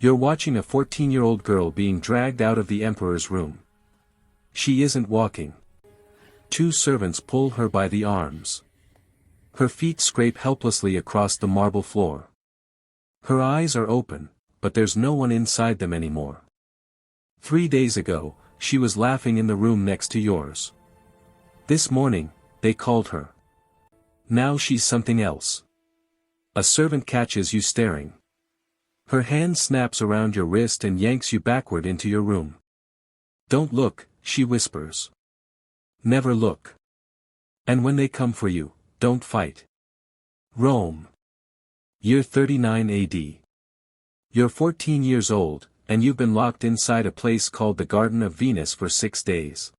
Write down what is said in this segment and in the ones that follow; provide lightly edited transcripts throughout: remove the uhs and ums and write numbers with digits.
You're watching a 14-year-old girl being dragged out of the emperor's room. She isn't walking. Two servants pull her by the arms. Her feet scrape helplessly across the marble floor. Her eyes are open, but there's no one inside them anymore. 3 days ago, she was laughing in the room next to yours. This morning, they called her. Now she's something else. A servant catches you staring. Her hand snaps around your wrist and yanks you backward into your room. Don't look, she whispers. Never look. And when they come for you, don't fight. Rome. Year 39 AD. You're 14 years old, and you've been locked inside a place called the Garden of Venus for 6 days.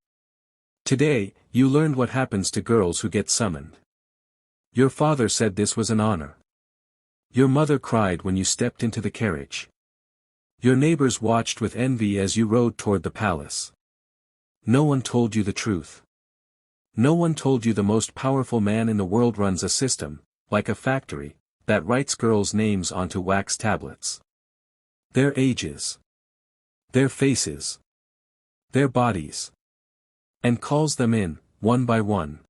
Today, you learned what happens to girls who get summoned. Your father said this was an honor. Your mother cried when you stepped into the carriage. Your neighbors watched with envy as you rode toward the palace. No one told you the truth. No one told you the most powerful man in the world runs a system, like a factory, that writes girls' names onto wax tablets. Their ages. Their faces. Their bodies. And calls them in, one by one.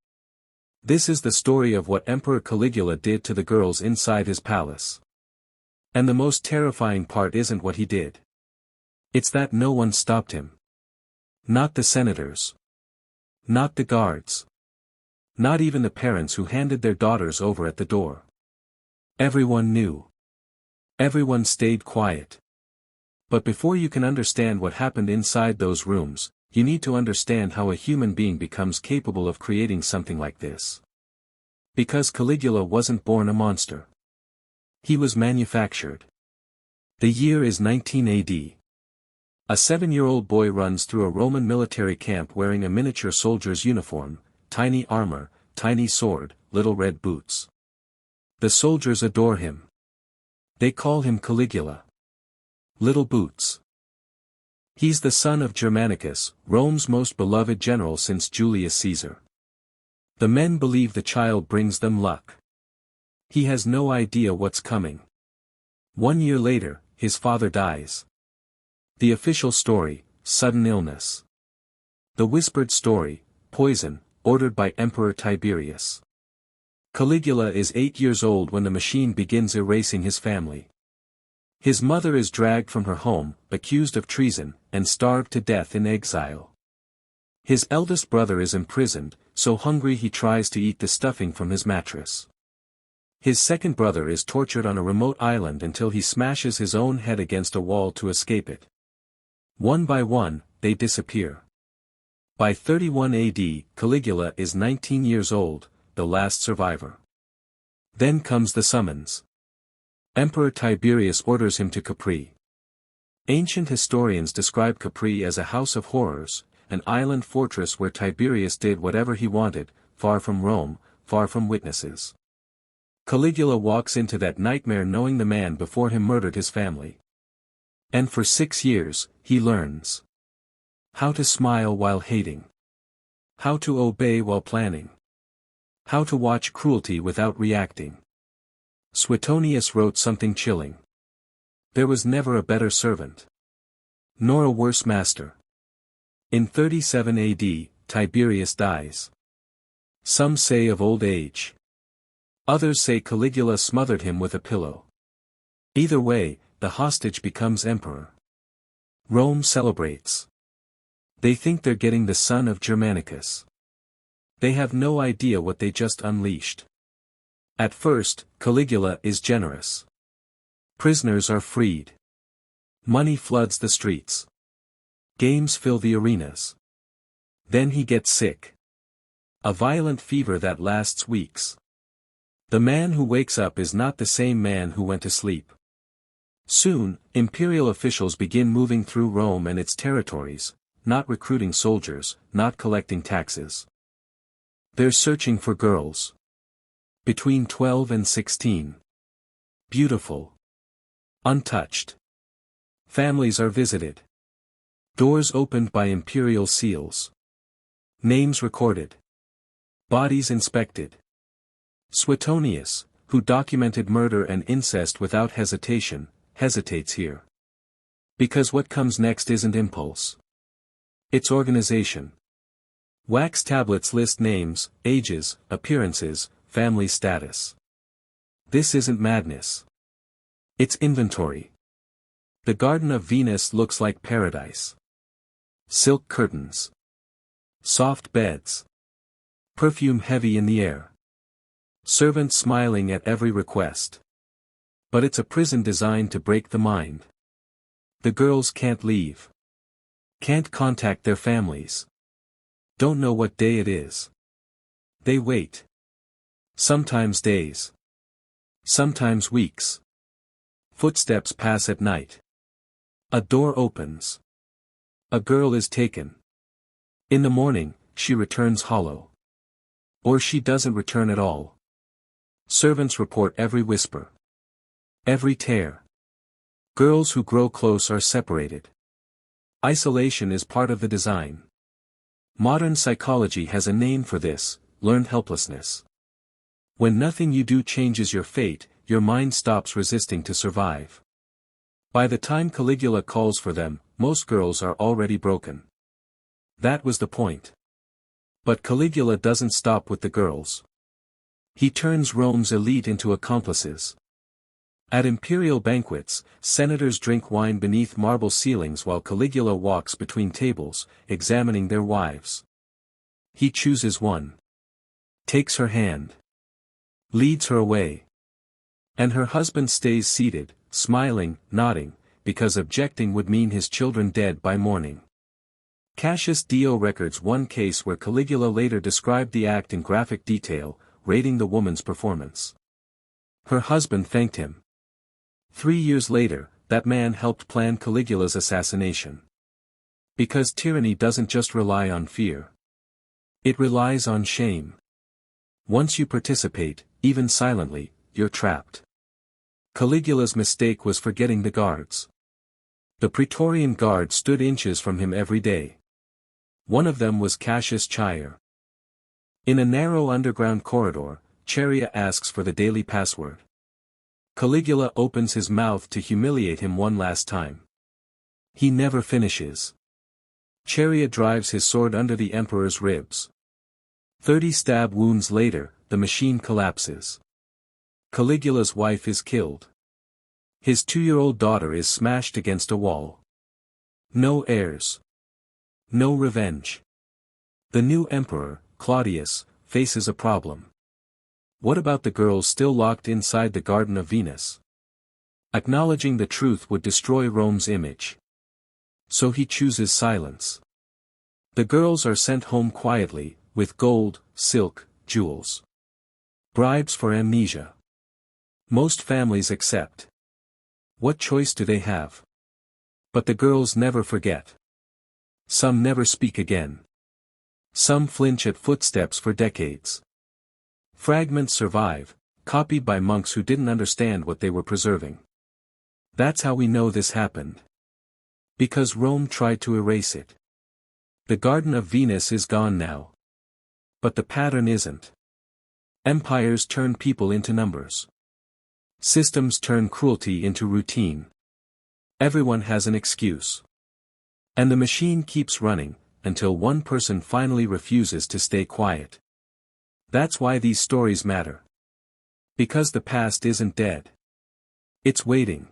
This is the story of what Emperor Caligula did to the girls inside his palace. And the most terrifying part isn't what he did. It's that no one stopped him. Not the senators. Not the guards. Not even the parents who handed their daughters over at the door. Everyone knew. Everyone stayed quiet. But before you can understand what happened inside those rooms, you need to understand how a human being becomes capable of creating something like this. Because Caligula wasn't born a monster. He was manufactured. The year is 19 AD. A 7-year-old boy runs through a Roman military camp wearing a miniature soldier's uniform, tiny armor, tiny sword, little red boots. The soldiers adore him. They call him Caligula. Little Boots. He's the son of Germanicus, Rome's most beloved general since Julius Caesar. The men believe the child brings them luck. He has no idea what's coming. 1 year later, his father dies. The official story, sudden illness. The whispered story, poison, ordered by Emperor Tiberius. Caligula is 8 years old when the machine begins erasing his family. His mother is dragged from her home, accused of treason, and starved to death in exile. His eldest brother is imprisoned, so hungry he tries to eat the stuffing from his mattress. His second brother is tortured on a remote island until he smashes his own head against a wall to escape it. One by one, they disappear. By 31 AD, Caligula is 19 years old, the last survivor. Then comes the summons. Emperor Tiberius orders him to Capri. Ancient historians describe Capri as a house of horrors, an island fortress where Tiberius did whatever he wanted, far from Rome, far from witnesses. Caligula walks into that nightmare knowing the man before him murdered his family. And for 6 years, he learns how to smile while hating. How to obey while planning. How to watch cruelty without reacting. Suetonius wrote something chilling. There was never a better servant. Nor a worse master. In 37 AD, Tiberius dies. Some say of old age. Others say Caligula smothered him with a pillow. Either way, the hostage becomes emperor. Rome celebrates. They think they're getting the son of Germanicus. They have no idea what they just unleashed. At first, Caligula is generous. Prisoners are freed. Money floods the streets. Games fill the arenas. Then he gets sick. A violent fever that lasts weeks. The man who wakes up is not the same man who went to sleep. Soon, imperial officials begin moving through Rome and its territories, not recruiting soldiers, not collecting taxes. They're searching for girls. Between 12 and 16. Beautiful. Untouched. Families are visited. Doors opened by imperial seals. Names recorded. Bodies inspected. Suetonius, who documented murder and incest without hesitation, hesitates here. Because what comes next isn't impulse. It's organization. Wax tablets list names, ages, appearances, family status. This isn't madness. It's inventory. The Garden of Venus looks like paradise. Silk curtains. Soft beds. Perfume heavy in the air. Servants smiling at every request. But it's a prison designed to break the mind. The girls can't leave. Can't contact their families. Don't know what day it is. They wait. Sometimes days. Sometimes weeks. Footsteps pass at night. A door opens. A girl is taken. In the morning, she returns hollow. Or she doesn't return at all. Servants report every whisper. Every tear. Girls who grow close are separated. Isolation is part of the design. Modern psychology has a name for this: learned helplessness. When nothing you do changes your fate, your mind stops resisting to survive. By the time Caligula calls for them, most girls are already broken. That was the point. But Caligula doesn't stop with the girls. He turns Rome's elite into accomplices. At imperial banquets, senators drink wine beneath marble ceilings while Caligula walks between tables, examining their wives. He chooses one. Takes her hand. Leads her away. And her husband stays seated, smiling, nodding, because objecting would mean his children dead by morning. Cassius Dio records one case where Caligula later described the act in graphic detail, rating the woman's performance. Her husband thanked him. 3 years later, that man helped plan Caligula's assassination. Because tyranny doesn't just rely on fear. It relies on shame. Once you participate, even silently, you're trapped. Caligula's mistake was forgetting the guards. The Praetorian Guard stood inches from him every day. One of them was Cassius Chair. In a narrow underground corridor, Charia asks for the daily password. Caligula opens his mouth to humiliate him one last time. He never finishes. Charia drives his sword under the emperor's ribs. 30 stab wounds later, the machine collapses. Caligula's wife is killed. His 2-year-old daughter is smashed against a wall. No heirs. No revenge. The new emperor, Claudius, faces a problem. What about the girls still locked inside the Garden of Venus? Acknowledging the truth would destroy Rome's image. So he chooses silence. The girls are sent home quietly, with gold, silk, jewels. Bribes for amnesia. Most families accept. What choice do they have? But the girls never forget. Some never speak again. Some flinch at footsteps for decades. Fragments survive, copied by monks who didn't understand what they were preserving. That's how we know this happened. Because Rome tried to erase it. The Garden of Venus is gone now. But the pattern isn't. Empires turn people into numbers. Systems turn cruelty into routine. Everyone has an excuse. And the machine keeps running, until one person finally refuses to stay quiet. That's why these stories matter. Because the past isn't dead. It's waiting.